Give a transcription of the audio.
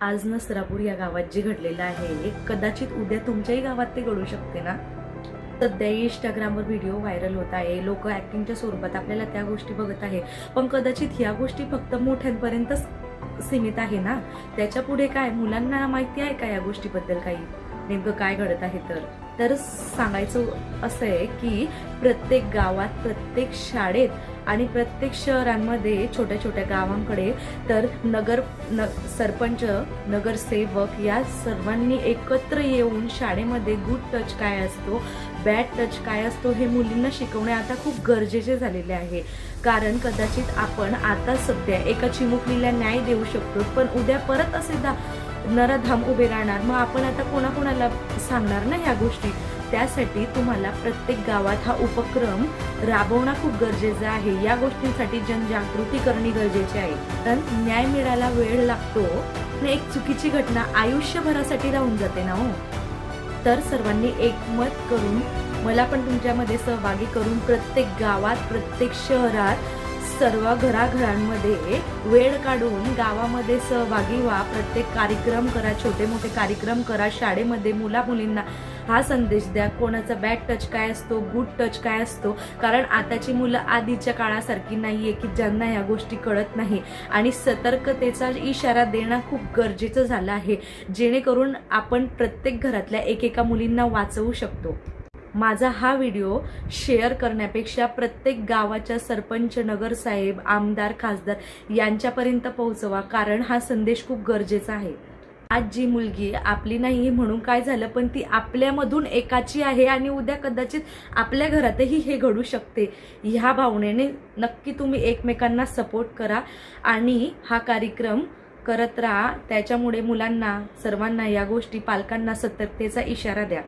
आज नसरापूर या गावात जे घडलेलं आहे कदाचित उद्या तुमच्याही गावात ते घडू शकते ना। सध्या इंस्टाग्रामवर व्हिडिओ व्हायरल होत आहे, लोक ऍक्टिंगच्या स्वरूपात आपल्याला त्या गोष्टी बघत आहे, पण कदाचित ह्या गोष्टी फक्त मोठ्यांपर्यंतच सीमित आहे ना। त्याच्या पुढे काय मुलांना माहिती आहे का या गोष्टीबद्दल काही नेमकं काय घडत आहे? तर सांगायचं असं आहे की प्रत्येक गावात, प्रत्येक शाळेत आणि प्रत्येक शहरांमध्ये, छोट्या छोट्या गावांकडे तर सरपंच, नगरसेवक या सर्वांनी एकत्र येऊन शाळेमध्ये गुड टच काय असतो, बॅड टच काय असतो हे मुलींना शिकवणे आता खूप गरजेचे झालेले आहे। कारण कदाचित आपण आता सध्या एका चिमुकलीला न्याय देऊ शकतो, पण उद्या परत असे नराधाम उभे राहणार, मग आपण आता कोणाकोणाला सांगणार ना ह्या गोष्टी। त्यासाठी तुम्हाला प्रत्येक गावात हा उपक्रम राबवणं खूप गरजेचं आहे। या गोष्टींसाठी जनजागृती करणे गरजेचे आहे, कारण न्याय मिळायला वेळ लागतो आणि एक चुकीची घटना आयुष्यभरासाठी राहून जाते ना हो। तर सर्वांनी एकमत करून मला पण तुमच्यामध्ये सहभागी करून प्रत्येक गावात, प्रत्येक शहरात, सर्व घराघरांमध्ये वेळ काढून गावामध्ये सहभागी व्हा। प्रत्येक कार्यक्रम करा, छोटे मोठे कार्यक्रम करा, शाळेमध्ये मुला मुलींना हा संदेश द्या, कोणाचा बॅड टच काय असतो, गुड टच काय असतो। कारण आताची मुलं आधीच्या काळासारखी नाहीये की ज्यांना ह्या गोष्टी कळत नाही, आणि सतर्कतेचा इशारा देणं खूप गरजेचं झालं आहे, जेणेकरून आपण प्रत्येक घरातल्या एकेका मुलींना वाचवू शकतो। माझा हा व्हिडिओ शेअर करण्यापेक्षा प्रत्येक गावाच्या सरपंच, नगरसाहेब, आमदार, खासदार यांच्यापर्यंत पोहोचवा, कारण हा संदेश खूप गरजेचा आहे। आज जी मुलगी आपली नाही म्हणून काय झालं, पण ती आपल्यामधून एकाची आहे आणि उद्या कदाचित आपल्या घरातही हे घडू शकते। ह्या भावनेने नक्की तुम्ही एकमेकांना सपोर्ट करा आणि हा कार्यक्रम करत राहा। त्याच्यामुळे मुलांना, सर्वांना या गोष्टी, पालकांना सतर्कतेचा इशारा द्या।